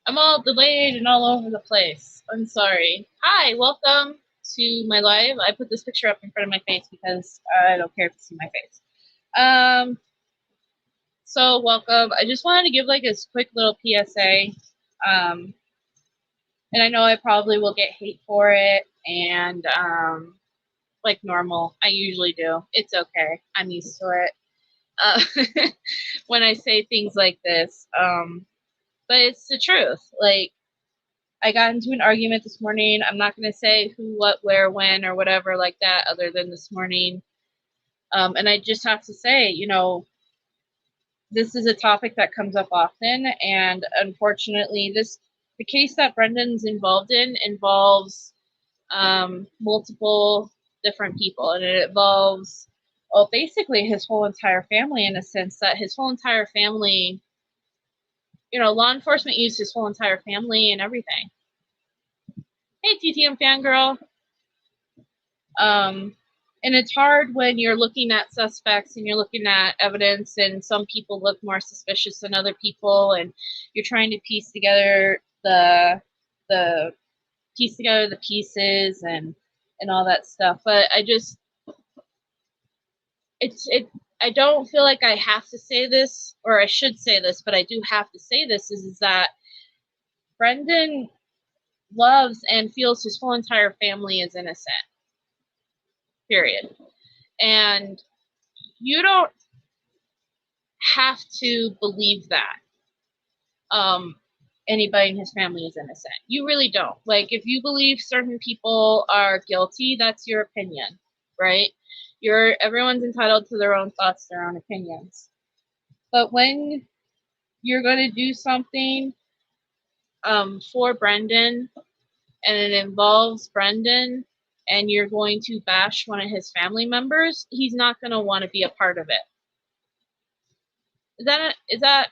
I'm all delayed and all over the place. I'm sorry. Hi, welcome to my live. I put this picture up in front of my face because I don't care if you see my face. So welcome. I just wanted to give like a quick little PSA. And I know I probably will get hate for it and like normal. I usually do. It's okay. I'm used to it. When I say things like this. But it's the truth. Like, I got into an argument this morning. I'm not going to say who, what, where, when, or whatever like that, other than this morning. And I just have to say, you know, this is a topic that comes up often, and unfortunately, the case that Brendan's involved in involves multiple different people, and it involves, well, basically his whole entire family, in a sense that his whole entire family, you know, law enforcement used his whole entire family and everything. Hey, TTM fangirl. And it's hard when you're looking at suspects and you're looking at evidence, and some people look more suspicious than other people, and you're trying to piece together the pieces and all that stuff. But I don't feel like I have to say this, or I should say this, but I do have to say this, is that Brendan loves and feels his whole entire family is innocent. Period. And you don't have to believe that anybody in his family is innocent. You really don't. Like, if you believe certain people are guilty, that's your opinion, right? Everyone's entitled to their own thoughts, their own opinions. But when you're going to do something for Brendan, and it involves Brendan, and you're going to bash one of his family members, he's not going to want to be a part of it. Is that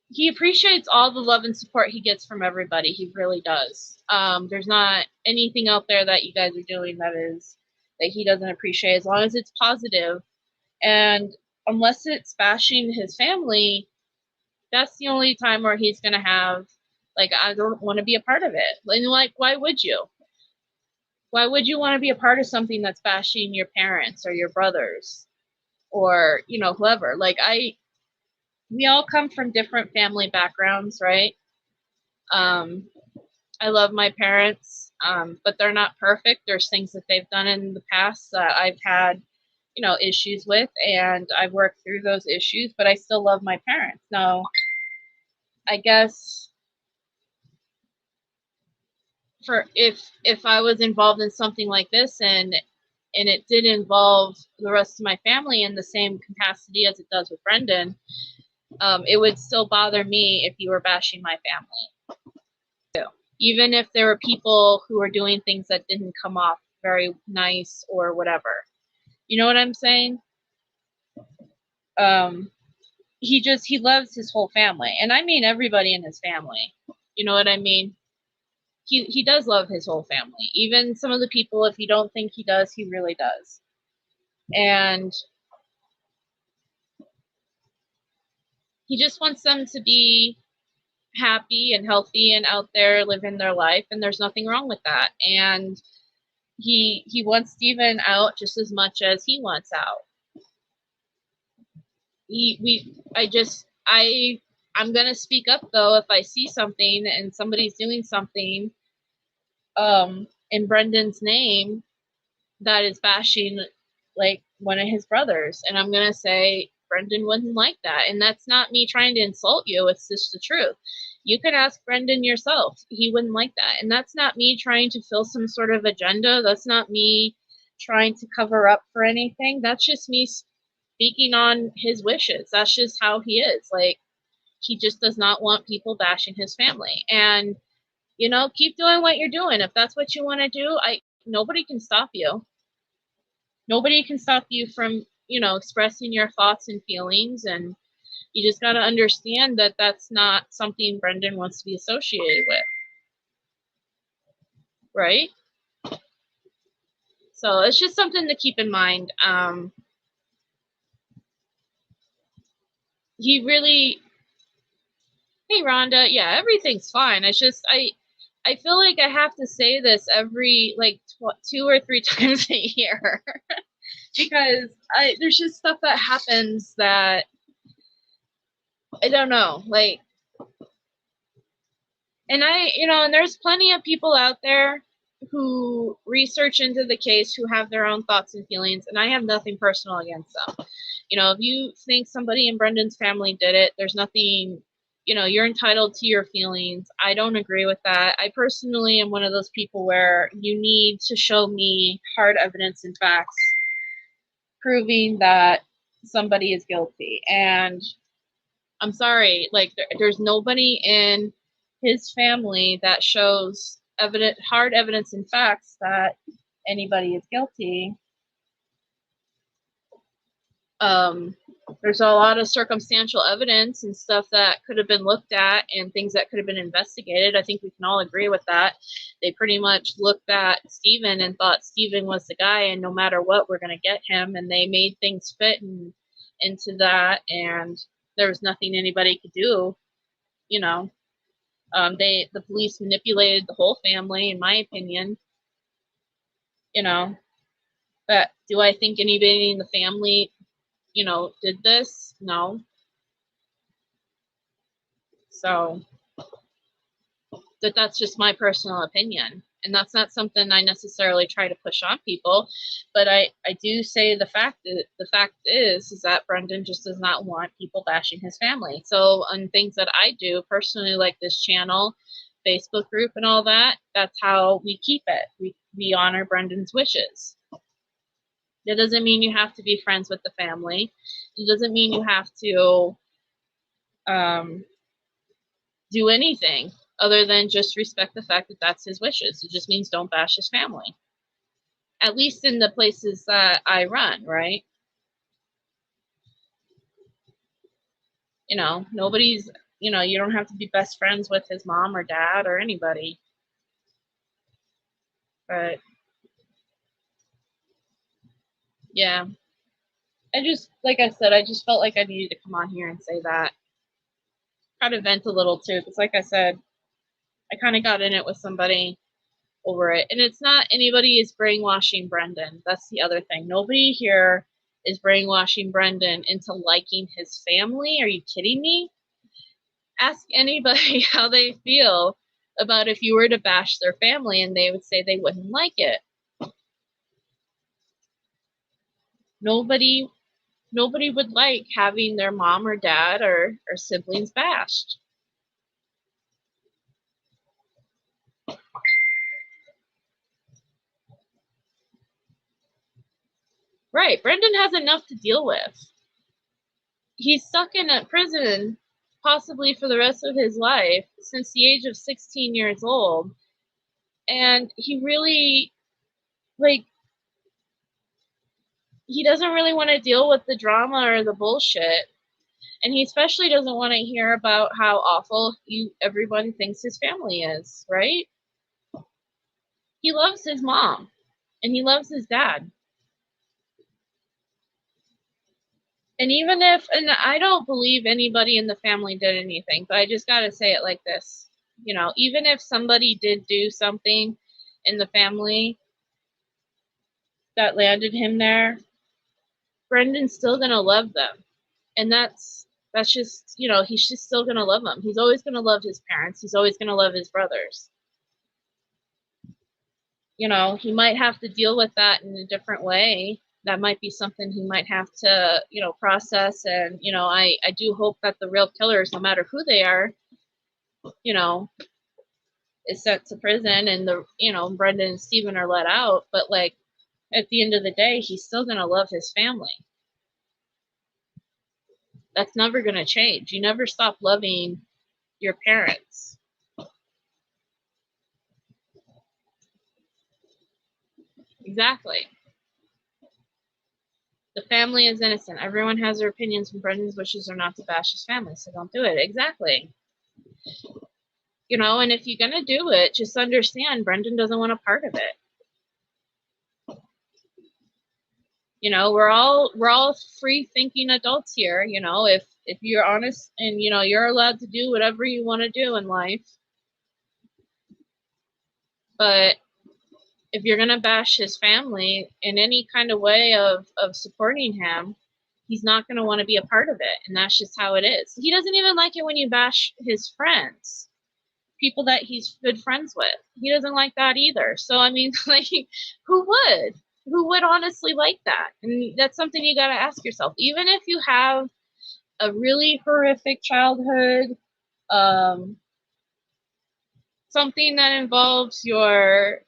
he appreciates all the love and support he gets from everybody. He really does. There's not anything out there that you guys are doing that he doesn't appreciate, as long as it's positive. And unless it's bashing his family, that's the only time where he's going to have, like, I don't want to be a part of it. And, like, why would you? Why would you want to be a part of something that's bashing your parents or your brothers or, you know, whoever? Like, we all come from different family backgrounds, right? I love my parents, but they're not perfect. There's things that they've done in the past that I've had, you know, issues with, and I've worked through those issues, but I still love my parents. Now, I guess if I was involved in something like this and it did involve the rest of my family in the same capacity as it does with Brendan, it would still bother me if you were bashing my family. Even if there were people who were doing things that didn't come off very nice or whatever. You know what I'm saying? He loves his whole family. And I mean everybody in his family. You know what I mean? He does love his whole family. Even some of the people, if you don't think he does, he really does. And he just wants them to be happy and healthy and out there living their life, and there's nothing wrong with that. And he wants Steven out just as much as he wants out. I'm gonna speak up though if I see something and somebody's doing something in Brendan's name that is bashing like one of his brothers, and I'm gonna say Brendan wouldn't like that. And that's not me trying to insult you, it's just the truth. You could ask Brendan yourself. He wouldn't like that. And that's not me trying to fill some sort of agenda. That's not me trying to cover up for anything. That's just me speaking on his wishes. That's just how he is. Like, he just does not want people bashing his family. And, you know, keep doing what you're doing. If that's what you want to do, nobody can stop you. Nobody can stop you from, you know, expressing your thoughts and feelings. And you just got to understand that that's not something Brendan wants to be associated with. Right? So it's just something to keep in mind. He really, Hey, Rhonda. Yeah, everything's fine. It's just I feel like I have to say this every like 2 or 3 times a year because there's just stuff that happens that I don't know, like, and and there's plenty of people out there who research into the case who have their own thoughts and feelings, and I have nothing personal against them. If you think somebody in Brendan's family did it, there's nothing, you're entitled to your feelings. I don't agree with that. I personally am one of those people where you need to show me hard evidence and facts proving that somebody is guilty. And I'm sorry, like there's nobody in his family that shows hard evidence and facts that anybody is guilty. There's a lot of circumstantial evidence and stuff that could have been looked at and things that could have been investigated. I think we can all agree with that. They pretty much looked at Stephen and thought Stephen was the guy, and no matter what, we're going to get him. And they made things fit into that, and there was nothing anybody could do. The police manipulated the whole family, in my opinion. But do I think anybody in the family did this? No. So that's just my personal opinion. And that's not something I necessarily try to push on people. But I do say the fact is that Brendan just does not want people bashing his family. So on things that I do personally, like this channel, Facebook group and all that, that's how we keep it. We honor Brendan's wishes. It doesn't mean you have to be friends with the family. It doesn't mean you have to do anything other than just respect the fact that that's his wishes. It just means don't bash his family. At least in the places that I run, right? Nobody's, you don't have to be best friends with his mom or dad or anybody. But yeah, like I said, I just felt like I needed to come on here and say that. Try to vent a little too, because like I said, I kind of got in it with somebody over it. And it's not anybody is brainwashing Brendan. That's the other thing. Nobody here is brainwashing Brendan into liking his family. Are you kidding me? Ask anybody how they feel about if you were to bash their family, and they would say they wouldn't like it. Nobody would like having their mom or dad or siblings bashed. Right. Brendan has enough to deal with. He's stuck in a prison possibly for the rest of his life since the age of 16 years old. And he really, he doesn't really want to deal with the drama or the bullshit. And he especially doesn't want to hear about how awful everyone thinks his family is, right? He loves his mom and he loves his dad. And and I don't believe anybody in the family did anything, but I just got to say it like this. Even if somebody did do something in the family that landed him there, Brendan's still going to love them. And that's just, he's just still going to love them. He's always going to love his parents. He's always going to love his brothers. He might have to deal with that in a different way. That might be something he might have to, process. And, I do hope that the real killers, no matter who they are, is sent to prison and Brendan and Stephen are let out. But at the end of the day, he's still going to love his family. That's never going to change. You never stop loving your parents. Exactly. The family is innocent. Everyone has their opinions, and Brendan's wishes are not to bash his family, so don't do it. Exactly. And if you're going to do it, just understand Brendan doesn't want a part of it. You know, we're all free thinking adults here. You know, if you're honest and you know you're allowed to do whatever you want to do in life, but if you're gonna bash his family in any kind of way of supporting him, he's not gonna want to be a part of it, and that's just how it is. He doesn't even like it when you bash his friends, people that he's good friends with. He doesn't like that either. So I mean, like, who would? Who would honestly like that? And that's something you got to ask yourself. Even if you have a really horrific childhood, something that involves your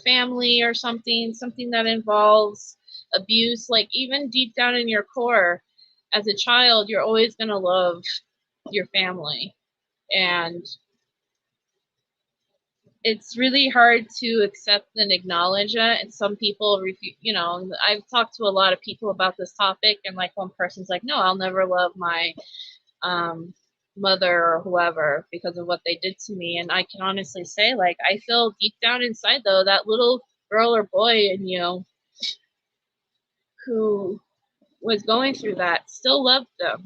family or something that involves abuse, like even deep down in your core, as a child, you're always going to love your family. And it's really hard to accept and acknowledge it. And some people refuse, you know, I've talked to a lot of people about this topic, and like one person's like, no, I'll never love my mother or whoever because of what they did to me. And I can honestly say, like, I feel deep down inside, though, that little girl or boy in you who was going through that still loved them.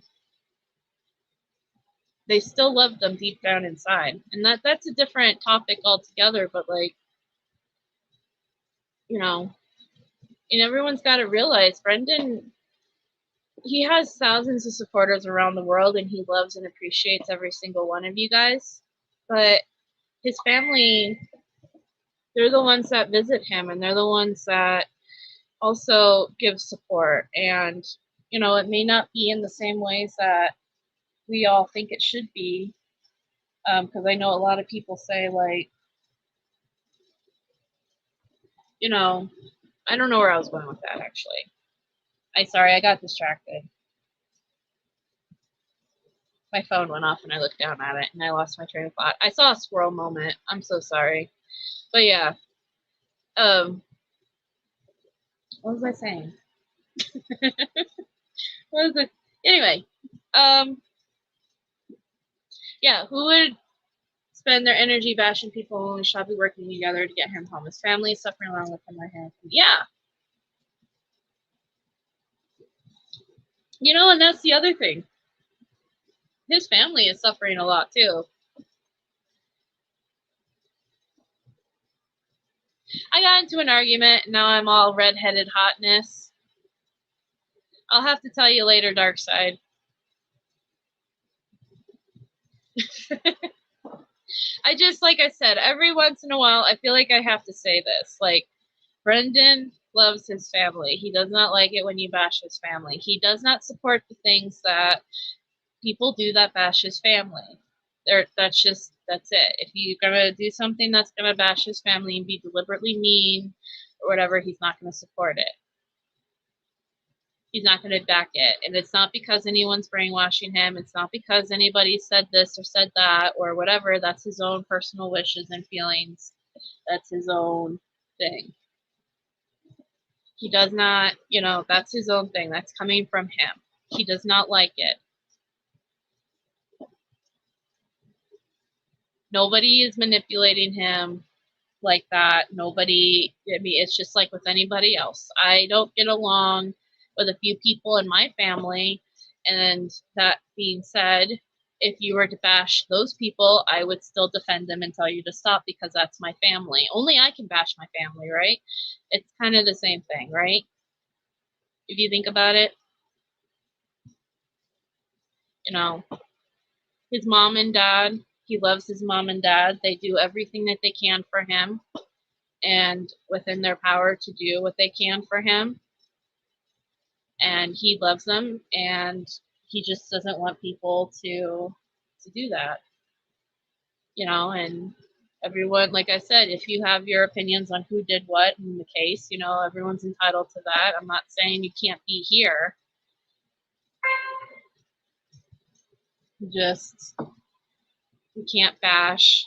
They still loved them deep down inside. And that's a different topic altogether, but like, you know, and everyone's got to realize Brendan, he has thousands of supporters around the world, and he loves and appreciates every single one of you guys. But his family, they're the ones that visit him, and they're the ones that also give support. And, you know, it may not be in the same ways that we all think it should be. Because I know a lot of people say, like, you know, I don't know where I was going with that, actually. I got distracted. My phone went off and I looked down at it and I lost my train of thought. I saw a squirrel moment. I'm so sorry. But yeah. What was I saying? What was it? Anyway. Yeah, who would spend their energy bashing people when we should be working together to get him home? His family is suffering along with him right here. Yeah. You know, and that's the other thing. His family is suffering a lot too. I got into an argument, and now I'm all redheaded hotness. I'll have to tell you later, Dark Side. I just, like I said, every once in a while, I feel like I have to say this. Like, Brendan loves his family. He does not like it when you bash his family. He does not support the things that people do that bash his family. That's it. If you're gonna do something that's gonna bash his family and be deliberately mean or whatever, he's not gonna support it. He's not going to back it. And it's not because anyone's brainwashing him. It's not because anybody said this or said that or whatever. That's his own personal wishes and feelings. That's his own thing. He does not, you know, that's his own thing. That's coming from him. He does not like it. Nobody is manipulating him like that. Nobody, I mean, it's just like with anybody else. I don't get along with a few people in my family, and that being said, if you were to bash those people, I would still defend them and tell you to stop because that's my family. Only I can bash my family, right? It's kind of the same thing, right? If you think about it, you know, his mom and dad, he loves his mom and dad. They do everything that they can for him and within their power to do what they can for him. And he loves them, and he just doesn't want people to do that, you know. And everyone, like I said, if you have your opinions on who did what in the case, you know, everyone's entitled to that. I'm not saying you can't be here. Just, you can't bash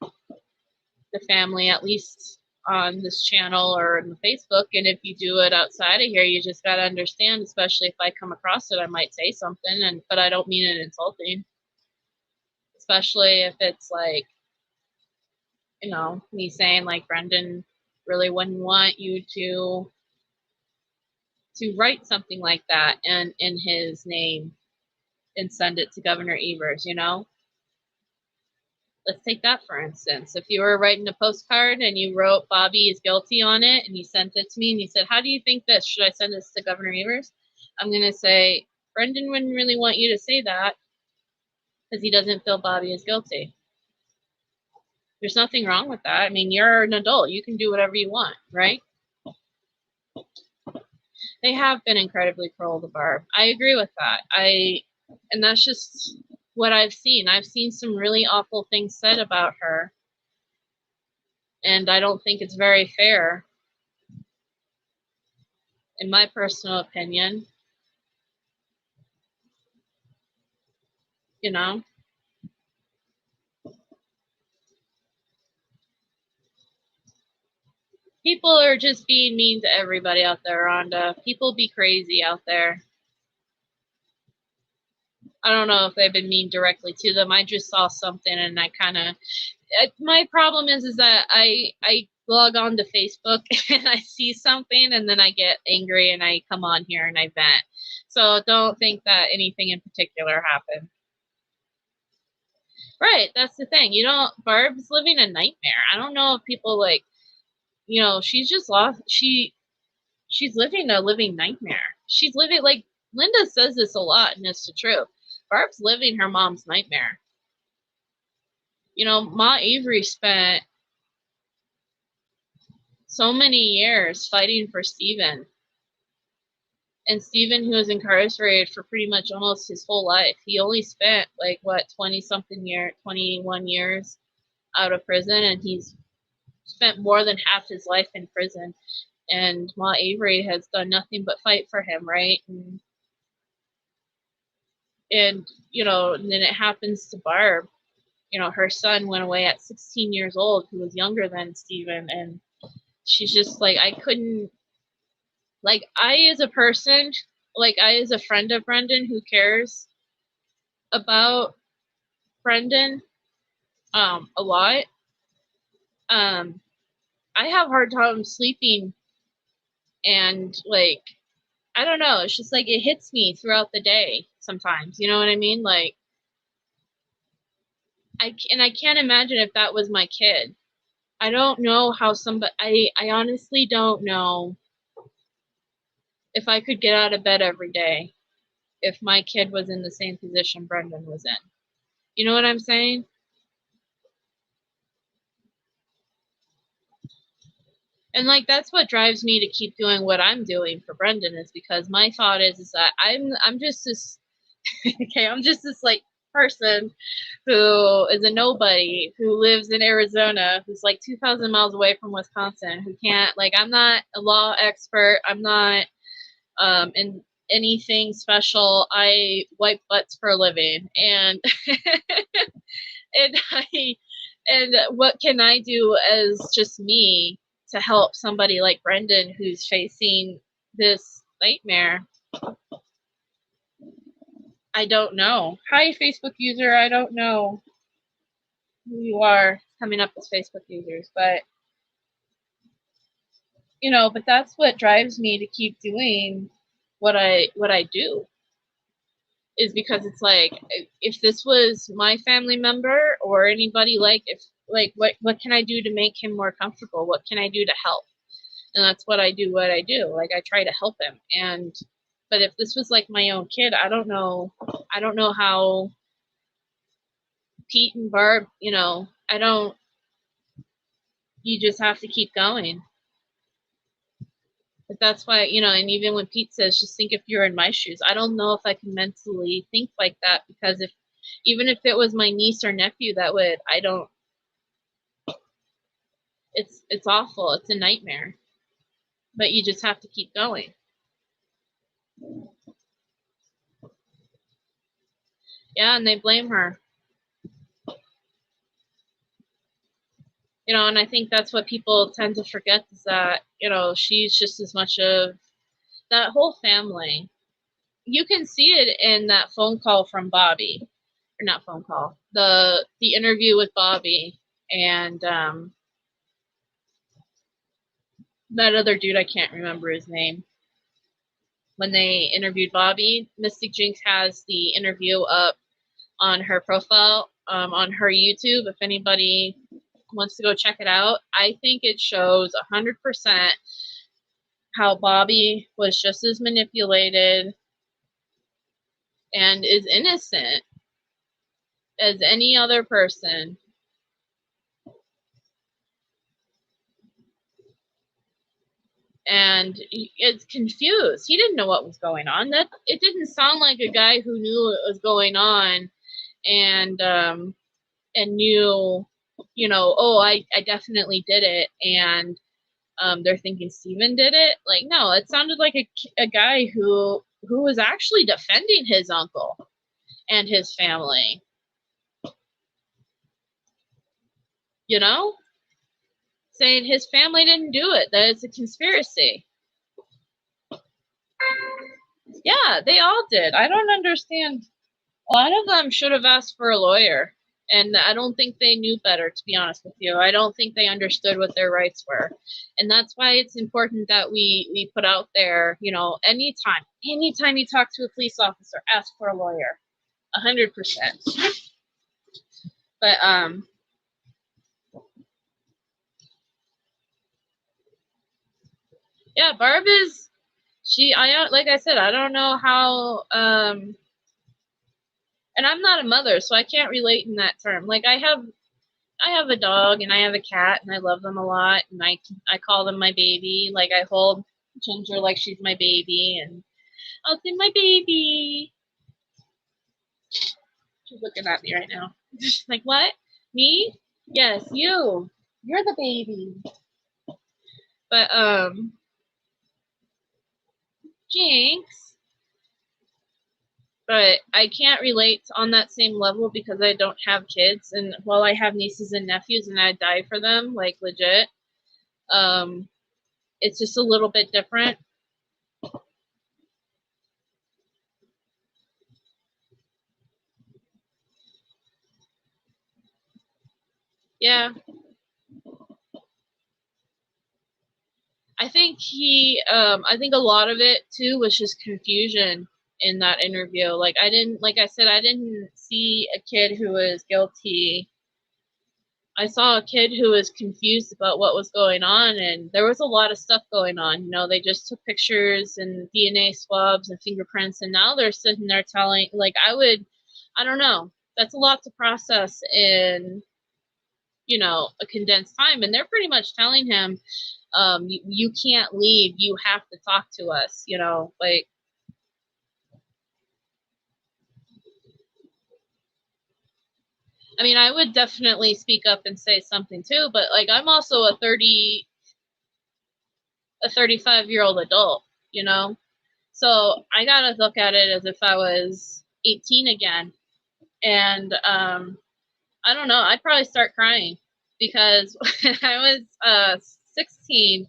the family, at least on this channel or in the Facebook. And if you do it outside of here, you just got to understand, especially if I come across it, I might say something, but I don't mean it insulting. Especially if it's like, you know, me saying like Brendan really wouldn't want you to to write something like that and in his name and send it to Governor Evers, you know? Let's take that for instance. If you were writing a postcard and you wrote Bobby is guilty on it and you sent it to me and you said, how do you think this? Should I send this to Governor Evers? I'm going to say, Brendan wouldn't really want you to say that because he doesn't feel Bobby is guilty. There's nothing wrong with that. I mean, you're an adult. You can do whatever you want, right? They have been incredibly cruel to Barb. I agree with that. And that's just what I've seen. I've seen some really awful things said about her. And I don't think it's very fair, in my personal opinion. You know? People are just being mean to everybody out there, Rhonda. People be crazy out there. I don't know if they've been mean directly to them. I just saw something and I kind of... My problem is that I log on to Facebook and I see something and then I get angry and I come on here and I vent. So don't think that anything in particular happened. Right, that's the thing. You know, Barb's living a nightmare. I don't know if people like, you know, she's just lost. She's living a living nightmare. She's living, like Linda says this a lot, and it's the truth. Barb's living her mom's nightmare. You know, Ma Avery spent so many years fighting for Stephen. And Stephen, who was incarcerated for pretty much almost his whole life, he only spent like what 21 years out of prison, and he's spent more than half his life in prison. And Ma Avery has done nothing but fight for him, right? And you know, and then it happens to Barb. You know, her son went away at 16 years old, who was younger than Stephen, and she's just like, I couldn't, like, I as a person, like I as a friend of Brendan who cares about Brendan a lot, I have a hard time sleeping, and like, I don't know, it's just like it hits me throughout the day sometimes, you know what I mean? Like, I can't imagine if that was my kid. I don't know how somebody, I honestly don't know if I could get out of bed every day if my kid was in the same position Brendan was in. You know what I'm saying? And like, that's what drives me to keep doing what I'm doing for Brendan, is because my thought is that I'm just this okay, I'm just this like person who is a nobody, who lives in Arizona, who's like 2,000 miles away from Wisconsin, who can't, like, I'm not a law expert, I'm not in anything special. I wipe butts for a living, and and what can I do as just me to help somebody like Brendan who's facing this nightmare? I don't know. Hi, Facebook user. I don't know who you are coming up as Facebook users, but you know, but that's what drives me to keep doing what I do, is because it's like, if this was my family member or anybody, like, if like what can I do to make him more comfortable? What can I do to help? And that's what I do. Like, I try to help him. And but if this was like my own kid, I don't know how Pete and Barb, you know, you just have to keep going. But that's why, you know, and even when Pete says, just think if you're in my shoes, I don't know if I can mentally think like that, because even if it was my niece or nephew, it's awful. It's a nightmare. But you just have to keep going. Yeah, and they blame her. You know, and I think that's what people tend to forget, is that, you know, she's just as much of that whole family. You can see it in that phone call from Bobby, or not phone call, the interview with Bobby and that other dude, I can't remember his name. when they interviewed Bobby. Mystic Jinx has the interview up on her profile, on her YouTube. If anybody wants to go check it out, I think it shows 100% how Bobby was just as manipulated and is innocent as any other person. And it's confused. He didn't know what was going on. That it didn't sound like a guy who knew what was going on and knew, you know, oh, I definitely did it, and they're thinking Steven did it. Like, no, it sounded like a guy who was actually defending his uncle and his family. You know? Saying his family didn't do it, that it's a conspiracy. Yeah, they all did. I don't understand. A lot of them should have asked for a lawyer, and I don't think they knew better, to be honest with you. I don't think they understood what their rights were, and that's why it's important that we put out there, you know, anytime you talk to a police officer, ask for a lawyer, 100%. But yeah, Barb is, like I said, I don't know how, and I'm not a mother, so I can't relate in that term. Like, I have a dog and I have a cat and I love them a lot, and I call them my baby. Like, I hold Ginger like she's my baby, and I'll say my baby. She's looking at me right now. Like, what? Me? Yes, you. You're the baby. But Jinx. But I can't relate on that same level because I don't have kids, and while I have nieces and nephews and I'd die for them, like, legit, it's just a little bit different. Yeah. I think I think a lot of it too was just confusion in that interview. Like, I said, I didn't see a kid who was guilty. I saw a kid who was confused about what was going on, and there was a lot of stuff going on. You know, they just took pictures and DNA swabs and fingerprints, and now they're sitting there telling, like, I don't know. That's a lot to process in, you know, a condensed time, and they're pretty much telling him, you can't leave, you have to talk to us, you know, like, I mean, I would definitely speak up and say something too, but, like, I'm also a 35-year-old adult, you know, so I gotta look at it as if I was 18 again, and I don't know, I'd probably start crying, because when I was 16,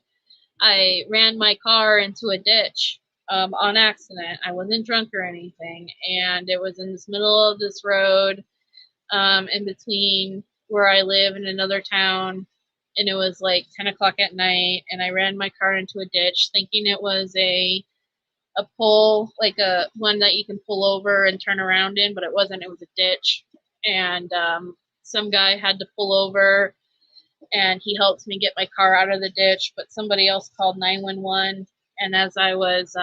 I ran my car into a ditch on accident. I wasn't drunk or anything, and it was in this middle of this road in between where I live and another town, and it was like 10 o'clock at night, and I ran my car into a ditch thinking it was a pole, like a one that you can pull over and turn around in, but it wasn't. It was a ditch, and some guy had to pull over, and he helped me get my car out of the ditch, but somebody else called 911, and as I was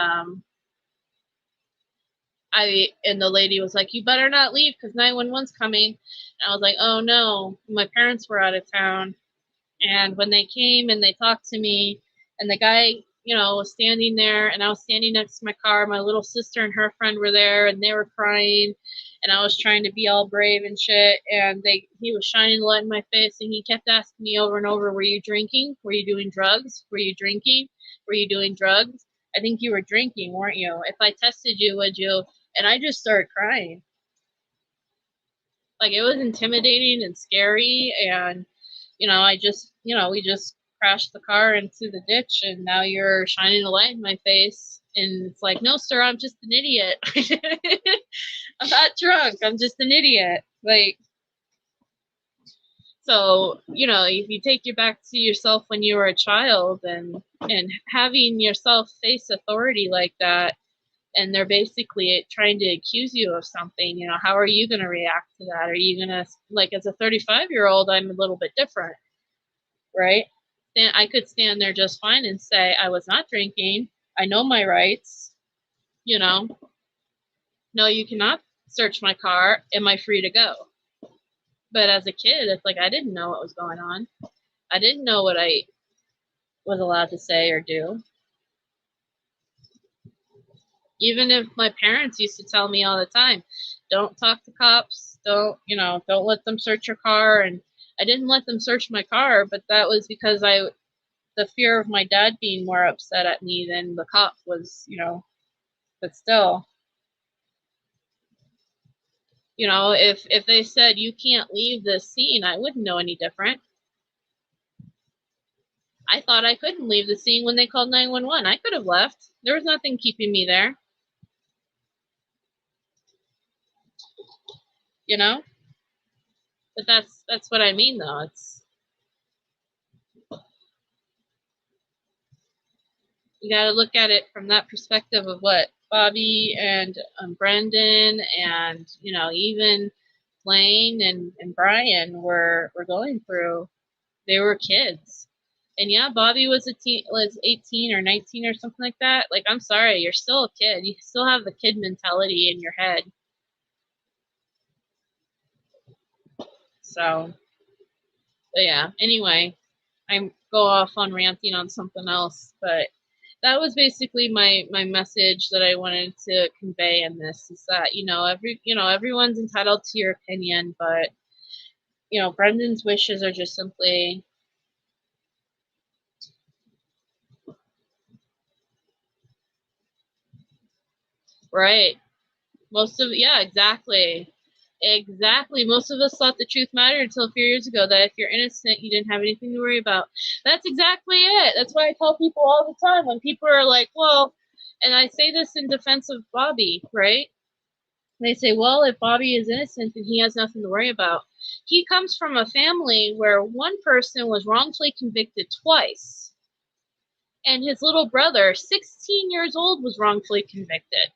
and the lady was like, you better not leave because 911's coming. And I was like, oh no, my parents were out of town. And when they came and they talked to me, and the guy, you know, was standing there, and I was standing next to my car, my little sister and her friend were there, and they were crying, and I was trying to be all brave and shit, and he was shining light in my face, and he kept asking me over and over, were you drinking? Were you doing drugs? Were you drinking? Were you doing drugs? I think you were drinking, weren't you? If I tested you, would you? And I just started crying. Like, it was intimidating and scary, and, you know, we just crashed the car into the ditch, and now you're shining a light in my face. And it's like, no, sir, I'm just an idiot. I'm not drunk. I'm just an idiot. Like, so, you know, if you take you back to yourself when you were a child, and having yourself face authority like that, and they're basically trying to accuse you of something, you know, how are you going to react to that? Are you going to, like, as a 35-year-old, I'm a little bit different, right? And I could stand there just fine and say, I was not drinking. I know my rights, you know. No, you cannot search my car. Am I free to go? But as a kid, it's like I didn't know what was going on. I didn't know what I was allowed to say or do. Even if my parents used to tell me all the time, don't talk to cops, don't let them search your car. And I didn't let them search my car, but that was because the fear of my dad being more upset at me than the cop was, but still, if they said you can't leave this scene, I wouldn't know any different. I thought I couldn't leave the scene when they called 911. I could have left. There was nothing keeping me there. But that's what I mean, though. You got to look at it from that perspective of what Bobby and Brendan and even Lane and Brian were going through. They were kids, and yeah, Bobby was 18 or 19 or something like that. Like, I'm sorry, you're still a kid. You still have the kid mentality in your head. So, but yeah. Anyway, I go off on ranting on something else, but that was basically my message that I wanted to convey in this, is that everyone's entitled to your opinion, but Brendan's wishes are just simply right. Exactly. Most of us thought the truth mattered until a few years ago, that if you're innocent, you didn't have anything to worry about. That's exactly it. That's why I tell people all the time when people are like, well, and I say this in defense of Bobby, right? They say, well, if Bobby is innocent, then he has nothing to worry about. He comes from a family where one person was wrongfully convicted twice, and his little brother, 16 years old, was wrongfully convicted,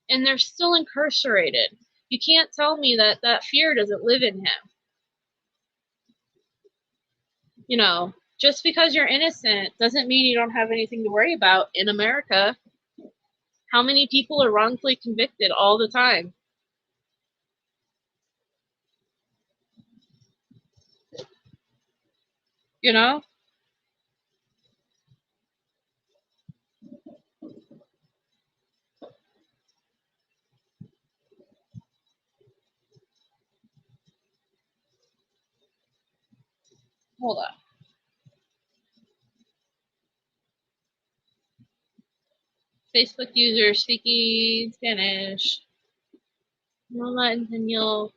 and they're still incarcerated. You can't tell me that fear doesn't live in him. Just because you're innocent doesn't mean you don't have anything to worry about in America. How many people are wrongfully convicted all the time? Hold on. Facebook user speaking Spanish. No Latin Daniel.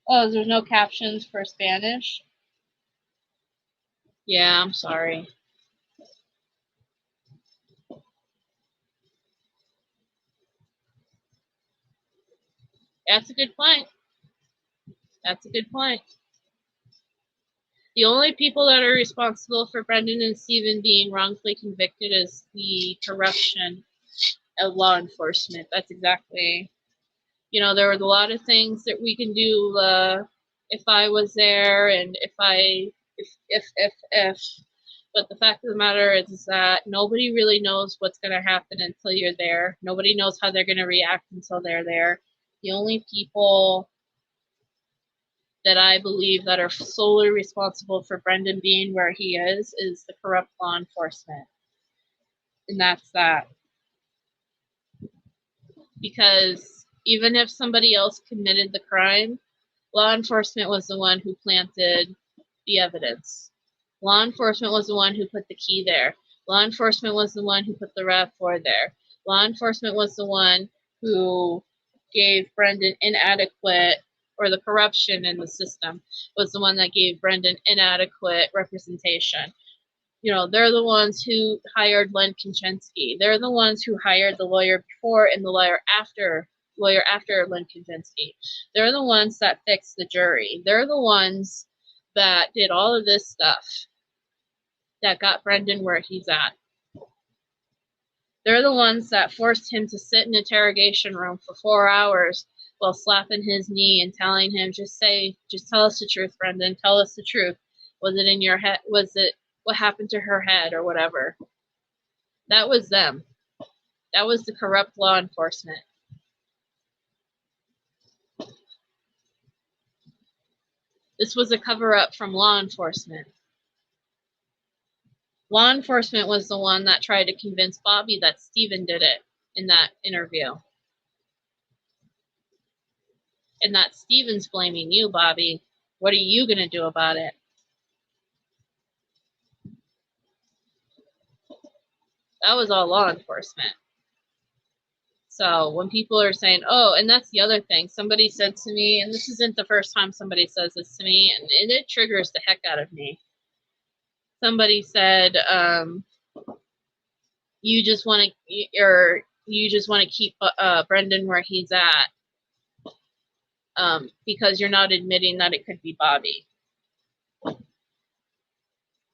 Oh, there's no captions for Spanish? Yeah, I'm sorry. That's a good point. The only people that are responsible for Brendan and Stephen being wrongfully convicted is the corruption of law enforcement. That's exactly, there were a lot of things that we can do if I was there, and if, but the fact of the matter is that nobody really knows what's going to happen until you're there. Nobody knows how they're going to react until they're there. The only people that I believe that are solely responsible for Brendan being where he is the corrupt law enforcement. And that's that. Because even if somebody else committed the crime, law enforcement was the one who planted the evidence. Law enforcement was the one who put the key there. Law enforcement was the one who put the RAV4 there. Law enforcement was the one who gave Brendan inadequate, or the corruption in the system was the one that gave Brendan inadequate representation. They're the ones who hired Len Kaczynski. They're the ones who hired the lawyer before and the lawyer after lawyer after Lynn Kaczynski. They're the ones that fixed the jury. They're the ones that did all of this stuff that got Brendan where he's at. They're the ones that forced him to sit in an interrogation room for 4 hours while slapping his knee and telling him, just tell us the truth, Brendan, tell us the truth. Was it in your head? Was it what happened to her head or whatever? That was them. That was the corrupt law enforcement. This was a cover-up from law enforcement. Law enforcement was the one that tried to convince Bobby that Stephen did it in that interview. And that Stephen's blaming you, Bobby. What are you going to do about it? That was all law enforcement. So when people are saying, oh, and that's the other thing. Somebody said to me, and this isn't the first time somebody says this to me, and it triggers the heck out of me. Somebody said, you just want to keep Brendan where he's at because you're not admitting that it could be Bobby.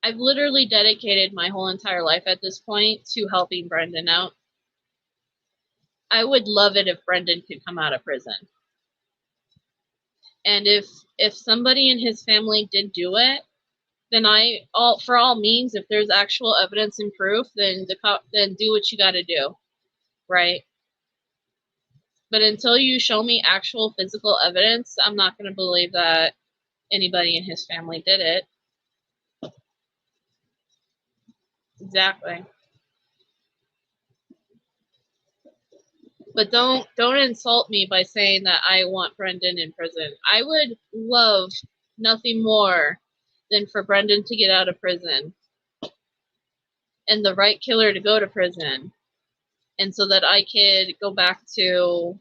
I've literally dedicated my whole entire life at this point to helping Brendan out. I would love it if Brendan could come out of prison. And if somebody in his family did do it, then for all means, if there's actual evidence and proof, then do what you got to do, right? But until you show me actual physical evidence, I'm not going to believe that anybody in his family did it. Exactly. But don't insult me by saying that I want Brendan in prison. I would love nothing more than for Brendan to get out of prison and the right killer to go to prison, and so that I could go back to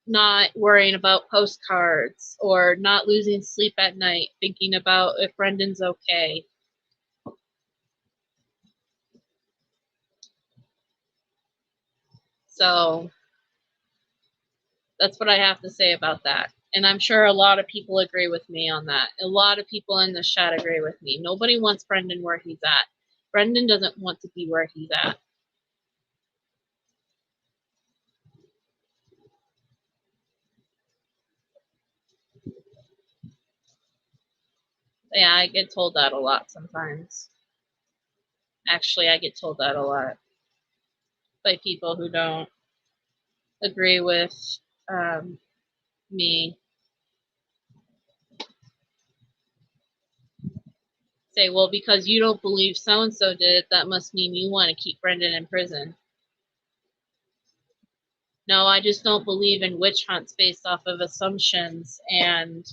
not worrying about postcards or not losing sleep at night thinking about if Brendan's okay. So that's what I have to say about that. And I'm sure a lot of people agree with me on that. A lot of people in this chat agree with me. Nobody wants Brendan where he's at. Brendan doesn't want to be where he's at. Yeah, I get told that a lot sometimes. Actually, I get told that a lot by people who don't agree with me. Say, well, because you don't believe so-and-so did it, that must mean you want to keep Brendan in prison. No, I just don't believe in witch hunts based off of assumptions and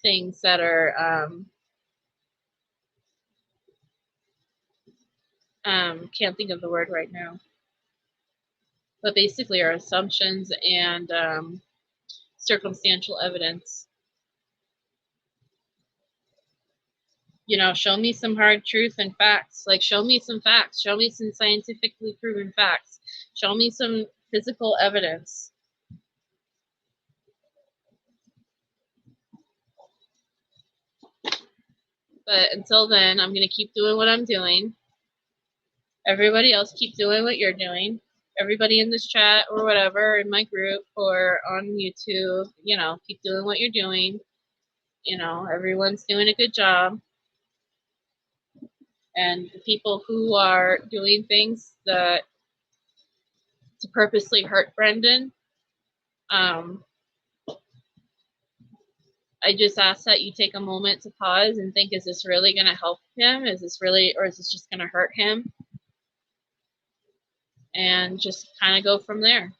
things that are, can't think of the word right now, but basically are assumptions and circumstantial evidence. You know, show me some hard truth and facts. Like, show me some facts. Show me some scientifically proven facts. Show me some physical evidence. But until then, I'm going to keep doing what I'm doing. Everybody else keep doing what you're doing. Everybody in this chat or whatever, in my group or on YouTube, you know, keep doing what you're doing. You know, everyone's doing a good job. And the people who are doing things that to purposely hurt Brendan, I just ask that you take a moment to pause and think, is this really going to help him? Is this really, or is this just going to hurt him? And just kind of go from there.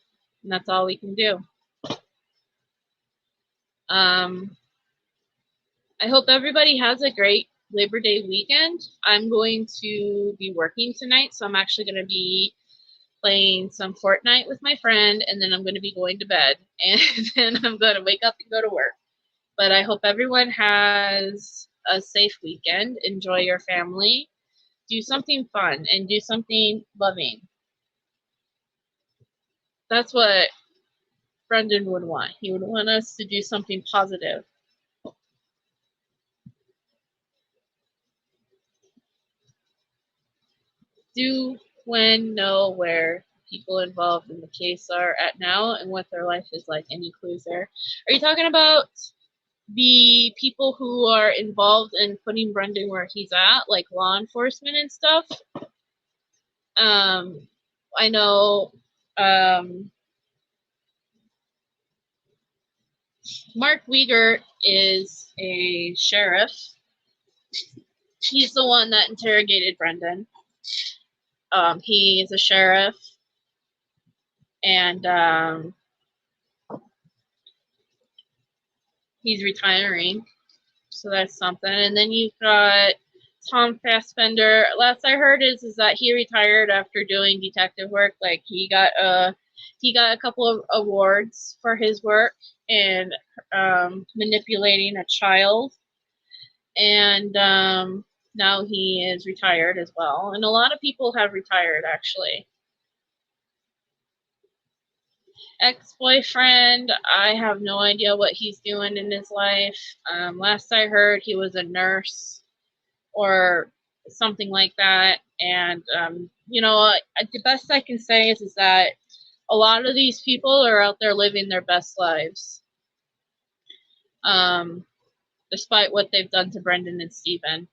And that's all we can do. I hope everybody has a great Labor Day weekend. I'm going to be working tonight, so I'm actually going to be playing some Fortnite with my friend, and then I'm going to be going to bed, and then I'm going to wake up and go to work. But I hope everyone has a safe weekend. Enjoy your family. Do something fun and do something loving. That's what Brendan would want. He would want us to do something positive. Do, when, know where people involved in the case are at now and what their life is like. Any clues there? Are you talking about the people who are involved in putting Brendan where he's at, like law enforcement and stuff? I know Mark Wiegert is a sheriff. He's the one that interrogated Brendan. He is a sheriff, and he's retiring, so that's something. And then you've got Tom Fassbender. Last I heard is that he retired after doing detective work. Like he got a couple of awards for his work and manipulating a child, and now he is retired as well. And a lot of people have retired, actually. Ex-boyfriend, I have no idea what he's doing in his life. Last I heard, he was a nurse or something like that. And you know, the best I can say is that a lot of these people are out there living their best lives, despite what they've done to Brendan and Stephen.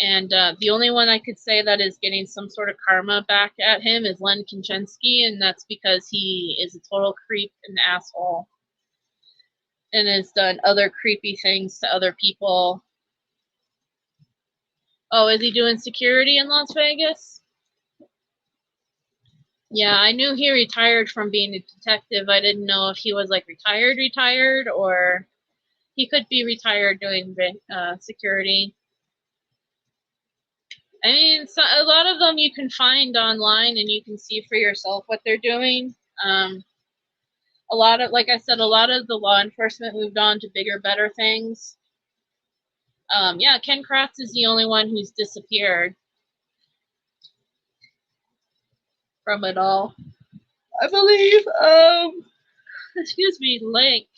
And the only one I could say that is getting some sort of karma back at him is Len Kaczynski, and that's because he is a total creep and asshole and has done other creepy things to other people. Oh, is he doing security in Las Vegas? Yeah, I knew he retired from being a detective. I didn't know if he was like retired, or he could be retired doing security. I mean, so a lot of them you can find online and you can see for yourself what they're doing. A lot of, like I said, a lot of the law enforcement moved on to bigger, better things. Yeah, Ken Kratz is the only one who's disappeared from it all. I believe, excuse me, Lank,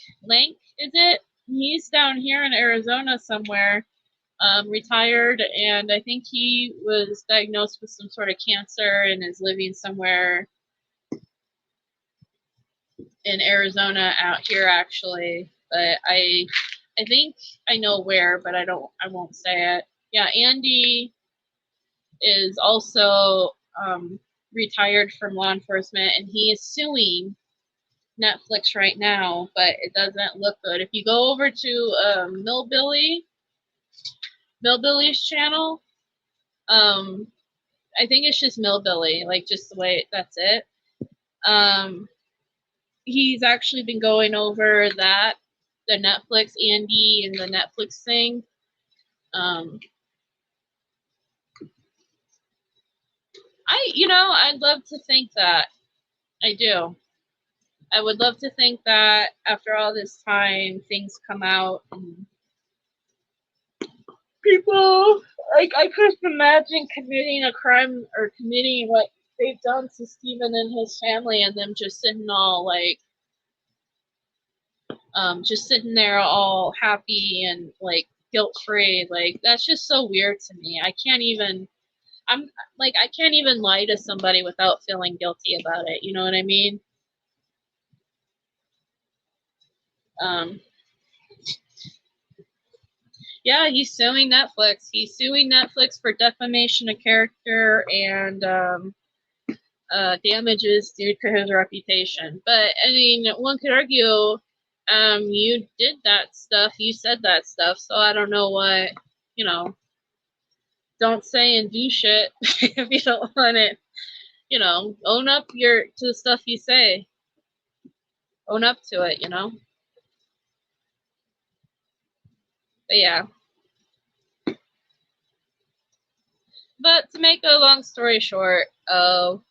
is it? He's down here in Arizona somewhere. Retired, and I think he was diagnosed with some sort of cancer and is living somewhere in Arizona out here, actually. But I think I know where, but I won't say it. Yeah, Andy is also retired from law enforcement, and he is suing Netflix right now, but it doesn't look good. If you go over to Millbilly's channel, I think it's just Millbilly, like just the way that's it. He's actually been going over the Netflix, Andy and the Netflix thing. I'd love to think that. I do. I would love to think that after all this time, things come out and people, like, I couldn't imagine committing a crime or committing what they've done to Stephen and his family, and them just sitting all like, just sitting there all happy and like guilt-free. Like, that's just so weird to me. I can't even lie to somebody without feeling guilty about it. You know what I mean? Yeah, he's suing Netflix. He's suing Netflix for defamation of character and damages due to his reputation. But I mean, one could argue, you did that stuff, you said that stuff, so I don't know what, don't say and do shit if you don't want it. Own up to the stuff you say. Own up to it, But yeah. But to make a long story short, last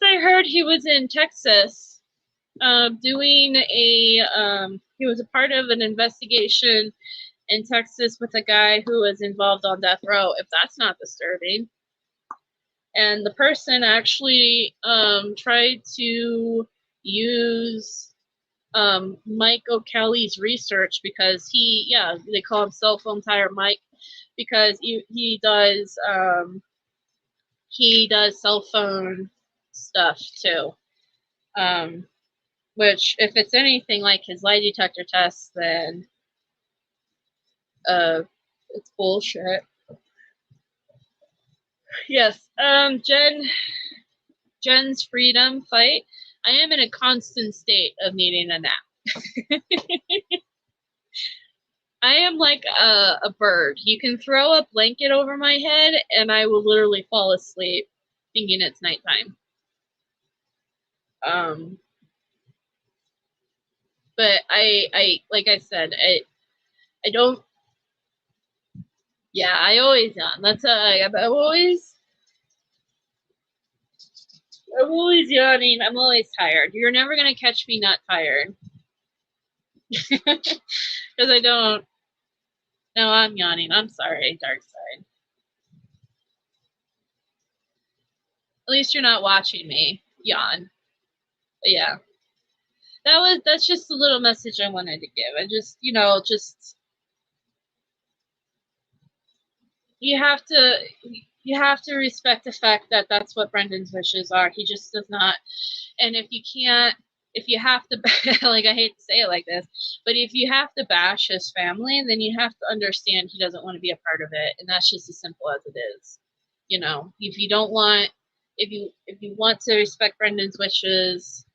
I heard, he was in Texas, doing he was a part of an investigation in Texas with a guy who was involved on death row. If that's not disturbing. And the person actually tried to use Mike O'Kelly's research, because they call him Cell Phone Tire Mike, because he does cell phone stuff too. Which, if it's anything like his lie detector test, then it's bullshit. Yes. Jen's freedom fight. I am in a constant state of needing a nap. I am like a bird. You can throw a blanket over my head and I will literally fall asleep thinking it's nighttime. But I like I said, I don't. Yeah, I always yawn. That's I'm always yawning. I'm always tired. You're never gonna catch me not tired. Because I don't. No, I'm yawning. I'm sorry, dark side. At least you're not watching me yawn. But yeah. That's just a little message I wanted to give. I just, you have to respect the fact that that's what Brendan's wishes are. He just does not. And if you have to, like, I hate to say it like this, but if you have to bash his family, then you have to understand he doesn't want to be a part of it. And that's just as simple as it is. If you don't want, if you want to respect Brendan's wishes,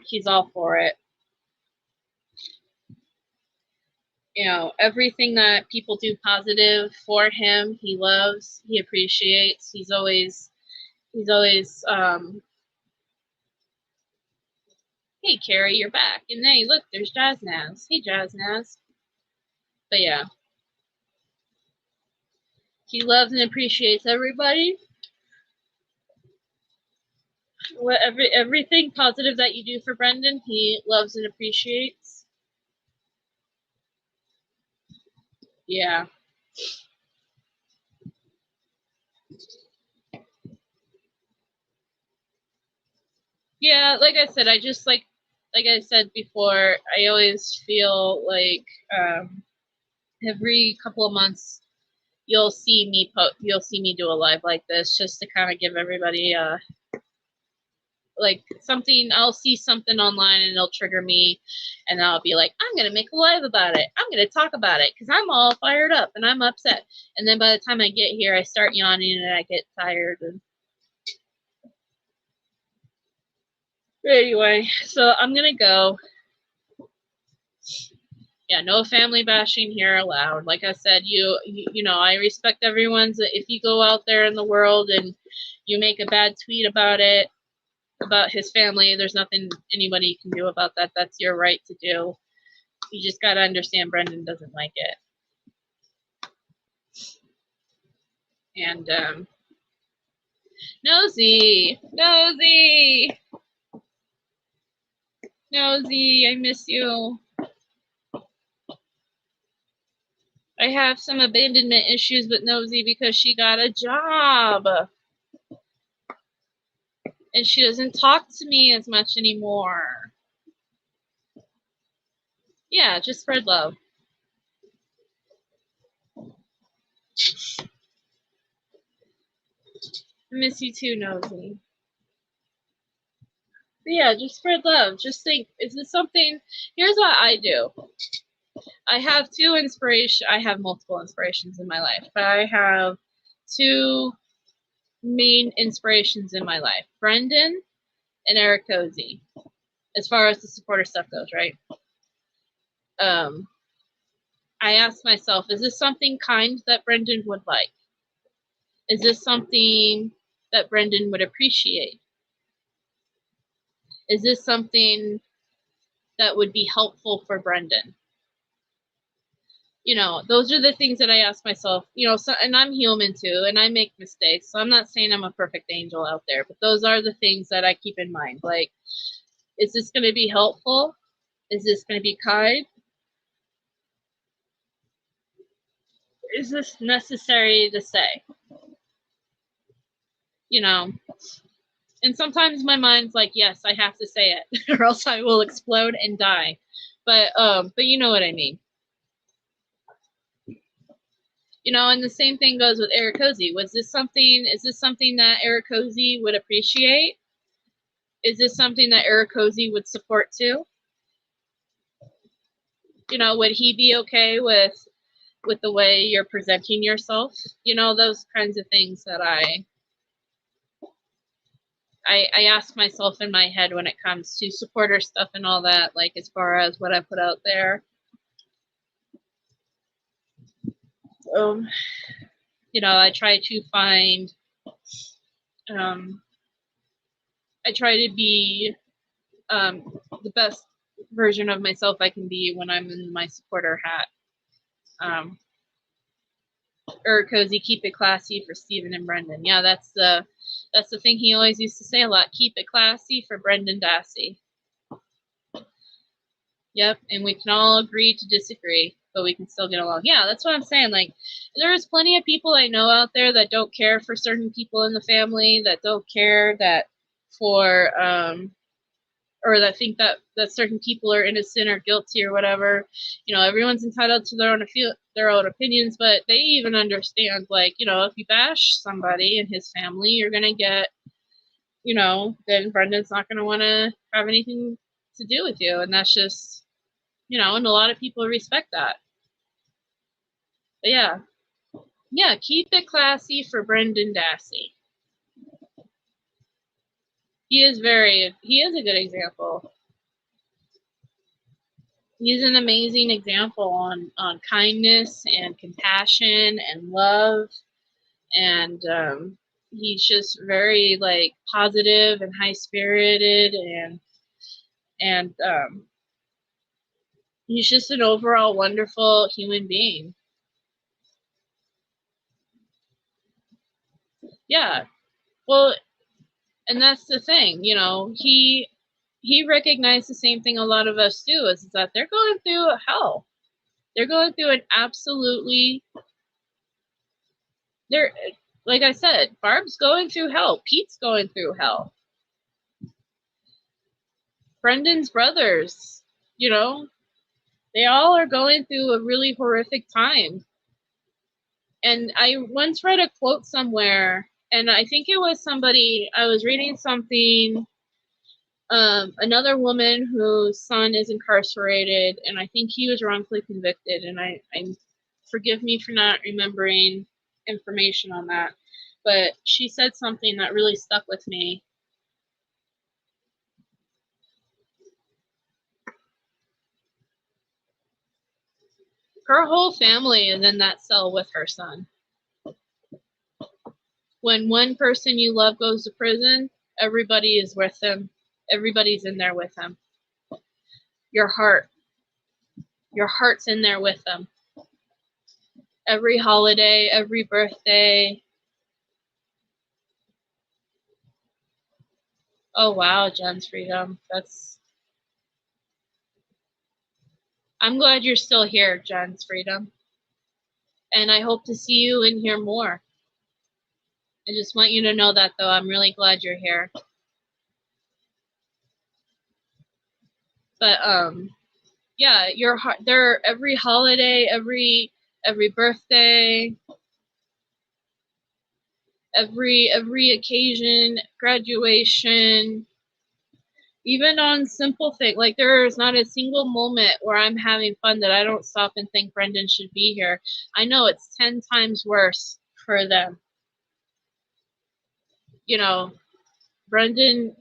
he's all for it. Everything that people do positive for him, he loves, he appreciates. He's always, hey, Carrie, you're back. And hey, look, there's Jazznaz. Hey, Jazznaz. But yeah, he loves and appreciates everybody. Everything positive that you do for Brendan, he loves and appreciates. Yeah. Yeah, like I said, I just like I said before, I always feel like every couple of months you'll see me do a live like this, just to kind of give everybody like something. I'll see something online and it'll trigger me, and I'll be like, I'm gonna make a live about it. I'm gonna talk about it because I'm all fired up and I'm upset. And then by the time I get here, I start yawning and I get tired. And anyway, so I'm gonna go. Yeah, no family bashing here allowed. Like I said, I respect everyone's. If you go out there in the world and you make a bad tweet about it, about his family, there's nothing anybody can do about that. That's your right to do. You just got to understand Brendan doesn't like it. And Nosy, I miss you. I have some abandonment issues with Nosy because she got a job. And she doesn't talk to me as much anymore. Yeah, just spread love. I miss you too, Nosy. But yeah, just spread love. Just think, is this something? Here's what I do. I have multiple inspirations in my life, but I have two main inspirations in my life: Brendan and Eric Cozy, as far as the supporter stuff goes, right? I ask myself, is this something kind that Brendan would like? Is this something that Brendan would appreciate? Is this something that would be helpful for Brendan? Those are the things that I ask myself, and I'm human too, and I make mistakes. So I'm not saying I'm a perfect angel out there, but those are the things that I keep in mind. Like, is this going to be helpful? Is this going to be kind? Is this necessary to say? you know, and sometimes my mind's like, yes, I have to say it, or else I will explode and die. But you know what I mean. You know, and the same thing goes with Eric Cozy. Is this something that Eric Cozy would appreciate? Is this something that Eric Cozy would support too? You know, would he be okay with the way you're presenting yourself? You know, those kinds of things that I ask myself in my head when it comes to supporter stuff and all that, like as far as what I put out there. You know, I try to find, I try to be the best version of myself I can be when I'm in my supporter hat. Cozy, keep it classy for Stephen and Brendan. Yeah, that's the thing he always used to say a lot. Keep it classy for Brendan Dassey. Yep, and we can all agree to disagree, but we can still get along. Yeah, that's what I'm saying. Like, there's plenty of people I know out there that don't care for certain people in the family, that don't care that for, or that think that certain people are innocent or guilty or whatever. You know, everyone's entitled to their own opinions, but they even understand, like, you know, if you bash somebody and his family, you're gonna get, you know, then Brendan's not gonna want to have anything to do with you, and that's just, you know, and a lot of people respect that. But yeah, keep it classy for Brendan Dassey. He is a good example. He's an amazing example on kindness and compassion and love, and he's just very, like, positive and high spirited, and he's just an overall wonderful human being. Yeah, well, and that's the thing, you know, he recognized the same thing a lot of us do, is that they're going through hell. They're going through an absolutely, like I said, Barb's going through hell. Pete's going through hell. Brendan's brothers, you know, they all are going through a really horrific time. And I once read a quote somewhere, and I think it was somebody, I was reading something, another woman whose son is incarcerated, and I think he was wrongfully convicted, and I forgive me for not remembering information on that, but she said something that really stuck with me. Her whole family is in that cell with her son. When one person you love goes to prison, everybody is with him. Everybody's in there with him. Your heart's in there with them. Every holiday, every birthday. Oh wow, Jen's Freedom. I'm glad you're still here, Jen's Freedom. And I hope to see you and hear more. I just want you to know that, though. I'm really glad you're here. But yeah, your heart. They're every holiday, every birthday, every occasion, graduation, even on simple things. Like, there is not a single moment where I'm having fun that I don't stop and think Brendan should be here. I know it's 10 times worse for them. You know, Brendan,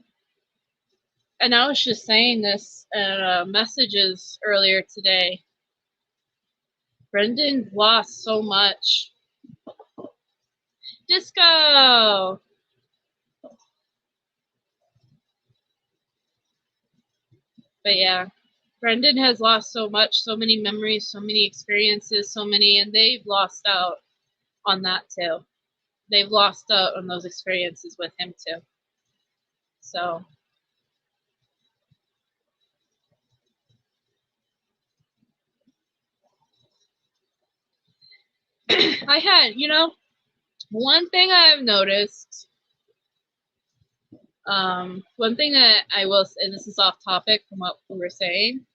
and I was just saying this in messages earlier today. Brendan lost so much. Disco! But yeah, Brendan has lost so much, so many memories, so many experiences, and they've lost out on that too. They've lost out on those experiences with him too. So I had, you know, one thing I have noticed One thing that I will, and this is off topic from what we were saying,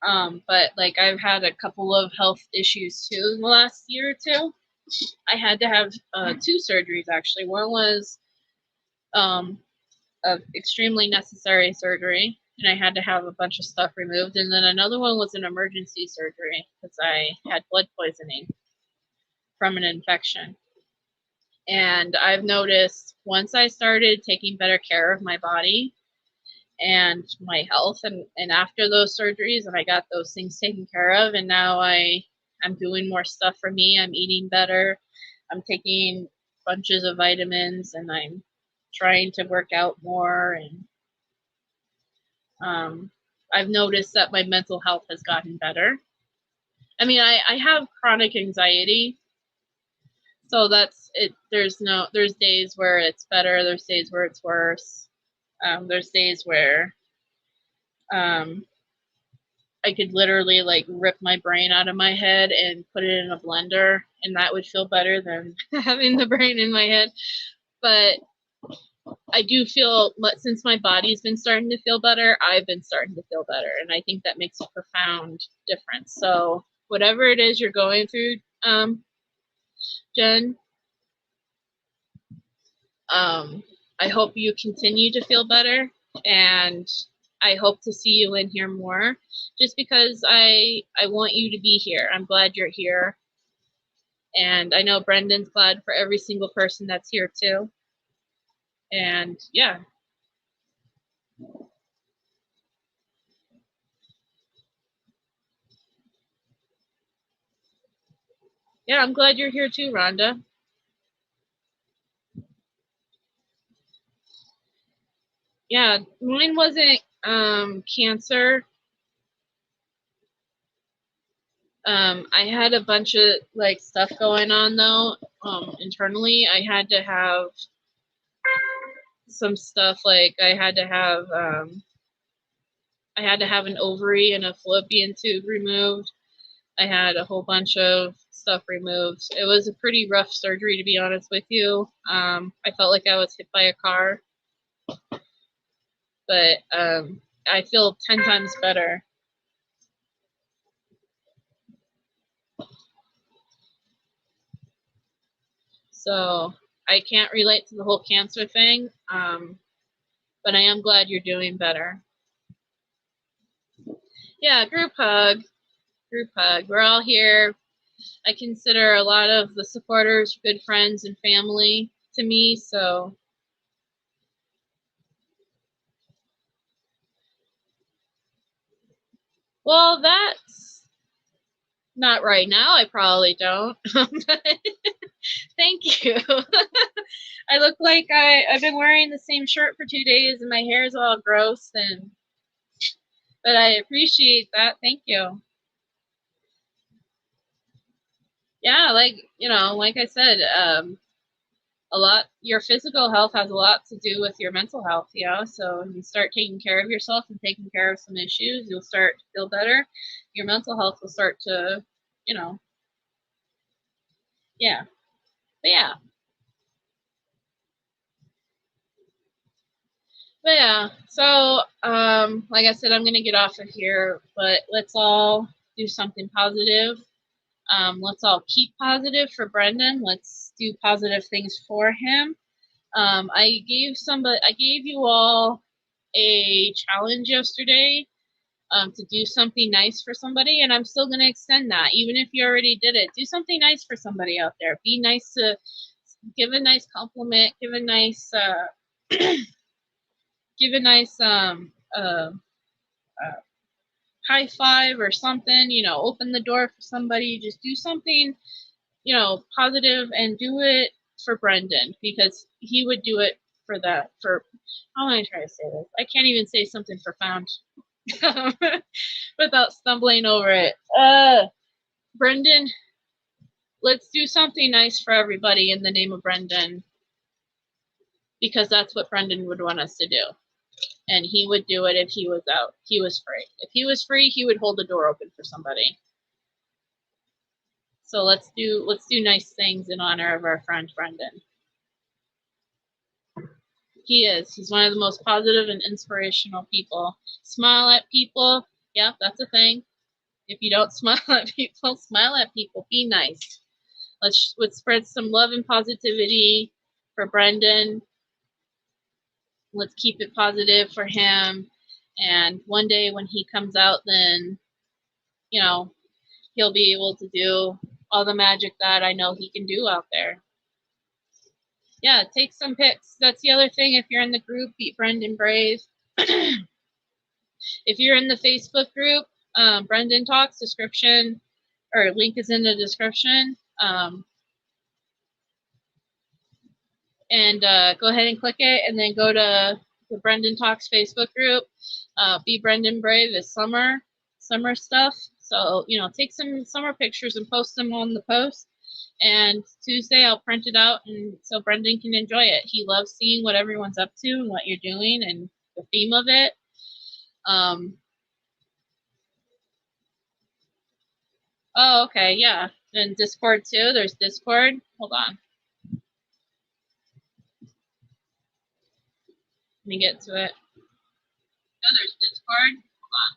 but like I've had a couple of health issues too in the last year or two. I had to have 2 surgeries actually. One was an extremely necessary surgery, and I had to have a bunch of stuff removed. And then another one was an emergency surgery because I had blood poisoning from an infection. And I've noticed once I started taking better care of my body and my health, and after those surgeries, and I got those things taken care of, and now I'm doing more stuff for me. I'm eating better. I'm taking bunches of vitamins, and I'm trying to work out more. And I've noticed that my mental health has gotten better. I mean, I have chronic anxiety, so that's it. There's days where it's better. There's days where it's worse. There's days where I could literally like rip my brain out of my head and put it in a blender, and that would feel better than having the brain in my head. But I do feel, since my body's been starting to feel better, I've been starting to feel better, and I think that makes a profound difference. So whatever it is you're going through, Jen, I hope you continue to feel better, and I hope to see you in here more, just because I want you to be here. I'm glad you're here, and I know Brendan's glad for every single person that's here too. And yeah. Yeah, I'm glad you're here too, Rhonda. Yeah, mine wasn't cancer. I had a bunch of like stuff going on though. Internally, I had to have some stuff, like I had to have an ovary and a fallopian tube removed. I had a whole bunch of stuff removed. It was a pretty rough surgery, to be honest with you. I felt like I was hit by a car, but I feel 10 times better. So I can't relate to the whole cancer thing, but I am glad you're doing better. Yeah, group hug. Group hug. We're all here. I consider a lot of the supporters good friends and family to me, so. Well, that's not right now. I probably don't. Thank you. I look like I've been wearing the same shirt for 2 days and my hair is all gross, but I appreciate that. Thank you. Yeah, like I said, your physical health has a lot to do with your mental health, so you start taking care of yourself and taking care of some issues, you'll start to feel better. Your mental health will start to, yeah. But yeah. So like I said, I'm gonna get off of here, but let's all do something positive. Let's all keep positive for Brendan. Let's do positive things for him. I gave you all a challenge yesterday to do something nice for somebody, and I'm still going to extend that. Even if you already did it, do something nice for somebody out there. Be nice, to give a nice compliment, give a nice high five or something, open the door for somebody. Just do something, positive, and do it for Brendan, because he would do it for that. How am I trying to say this? I can't even say something profound without stumbling over it. Brendan, let's do something nice for everybody in the name of Brendan, because that's what Brendan would want us to do. And he would do it if he was out. He was free. If he was free, he would hold the door open for somebody. So let's do nice things in honor of our friend Brendan. He is. He's one of the most positive and inspirational people. Smile at people. Yeah, that's a thing. If you don't smile at people, smile at people. Be nice. Let's spread some love and positivity for Brendan. Let's keep it positive for him. And one day when he comes out, then, you know, he'll be able to do all the magic that I know he can do out there. Yeah, take some pics. That's the other thing. If you're in the group, Beat Brendan Brave. If you're in the Facebook group, Brendan Talks, description, or link is in the description. And go ahead and click it, and then go to the Brendan Talks Facebook group. Be Brendan Brave is summer stuff. So, you know, take some summer pictures and post them on the post. And Tuesday I'll print it out, and so Brendan can enjoy it. He loves seeing what everyone's up to and what you're doing and the theme of it. Oh, okay, yeah. And Discord too. There's Discord. Hold on. Let me get to it. Oh, there's Discord. Hold on.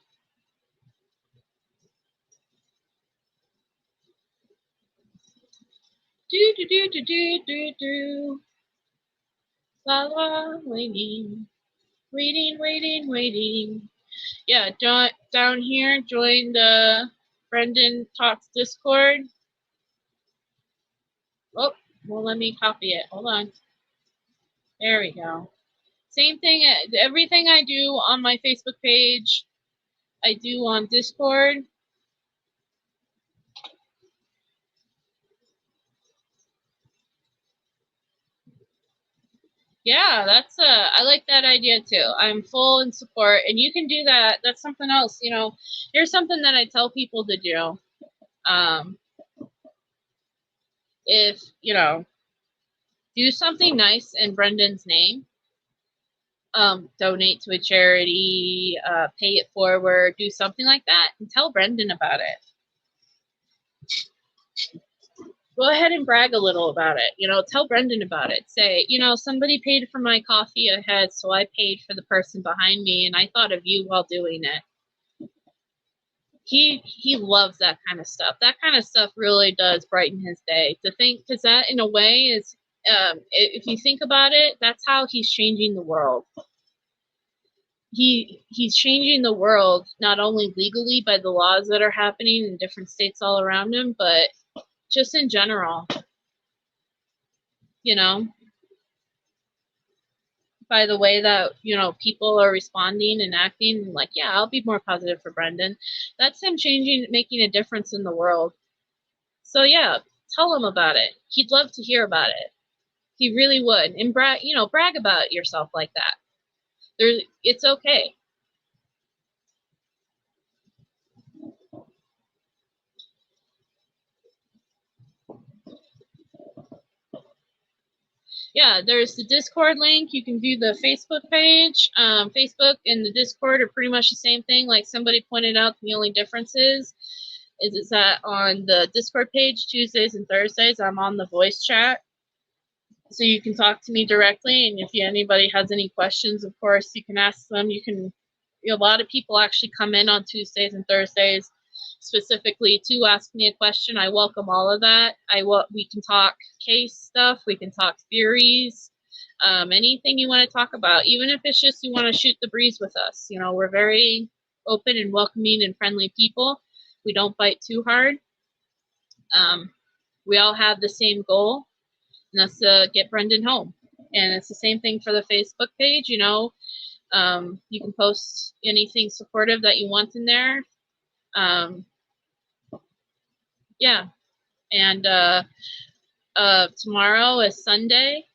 Do. La la, waiting. Yeah, down here, join the Brendan Talks Discord. Oh, well, let me copy it. Hold on. There we go. Same thing. Everything I do on my Facebook page, I do on Discord. Yeah, I like that idea too. I'm full in support, and you can do that. That's something else, you know. Here's something that I tell people to do. If, you know, do something nice in Brendan's name. Donate to a charity, pay it forward, do something like that, and tell Brendan about it. Go ahead and brag a little about it. You know, tell Brendan about it. Say, you know, somebody paid for my coffee ahead, so I paid for the person behind me, and I thought of you while doing it. He loves that kind of stuff. That kind of stuff really does brighten his day. To think, because that in a way is, if you think about it, that's how he's changing the world. He's changing the world not only legally by the laws that are happening in different states all around him, but just in general, you know, by the way that, you know, people are responding and acting like, yeah, I'll be more positive for Brendan. That's him changing, making a difference in the world. So yeah, tell him about it. He'd love to hear about it. He really would. And brag about yourself like that. It's okay. Yeah, there's the Discord link. You can do the Facebook page. Facebook and the Discord are pretty much the same thing. Like somebody pointed out, the only difference is that on the Discord page, Tuesdays and Thursdays, I'm on the voice chat. So you can talk to me directly. And if anybody has any questions, of course, you can ask them. A lot of people actually come in on Tuesdays and Thursdays specifically to ask me a question. I welcome all of that. We can talk case stuff. We can talk theories, anything you want to talk about, even if it's just you want to shoot the breeze with us. You know, we're very open and welcoming and friendly people. We don't bite too hard. We all have the same goal, and that's to get Brendan home. And it's the same thing for the Facebook page. You know, you can post anything supportive that you want in there. Yeah, and tomorrow is Sunday.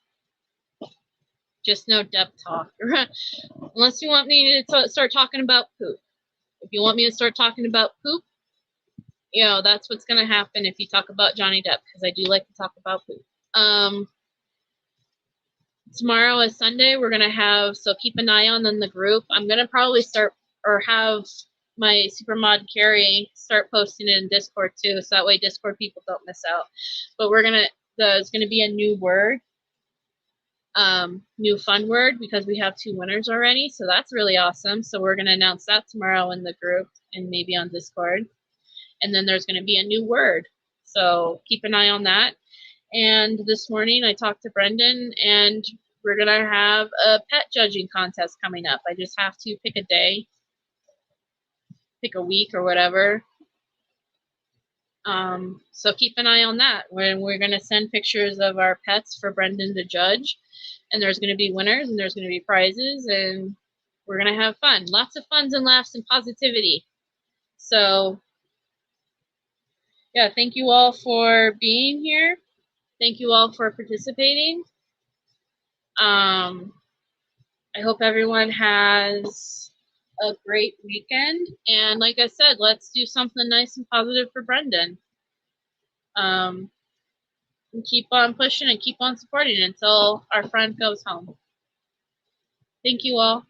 Just no depth talk, unless you want me to start talking about poop. If you want me to start talking about poop, you know, that's what's going to happen if you talk about Johnny Depp, because I do like to talk about poop. Tomorrow is Sunday. We're going to have, so keep an eye on the group. I'm going to probably start or have my Supermod Carrie start posting it in Discord too, so that way Discord people don't miss out. But there's going to be a new word. new fun word because we have 2 winners already. So that's really awesome. So we're going to announce that tomorrow in the group and maybe on Discord. And then there's going to be a new word. So keep an eye on that. And this morning I talked to Brendan, and we're going to have a pet judging contest coming up. I just have to pick a day, pick a week or whatever. So keep an eye on that. We're going to send pictures of our pets for Brendan to judge. And there's going to be winners, and there's going to be prizes, and we're going to have fun. Lots of funs and laughs and positivity. So, yeah, thank you all for being here. Thank you all for participating. I hope everyone has a great weekend. And like I said, let's do something nice and positive for Brendan. And keep on pushing and keep on supporting until our friend goes home. Thank you all.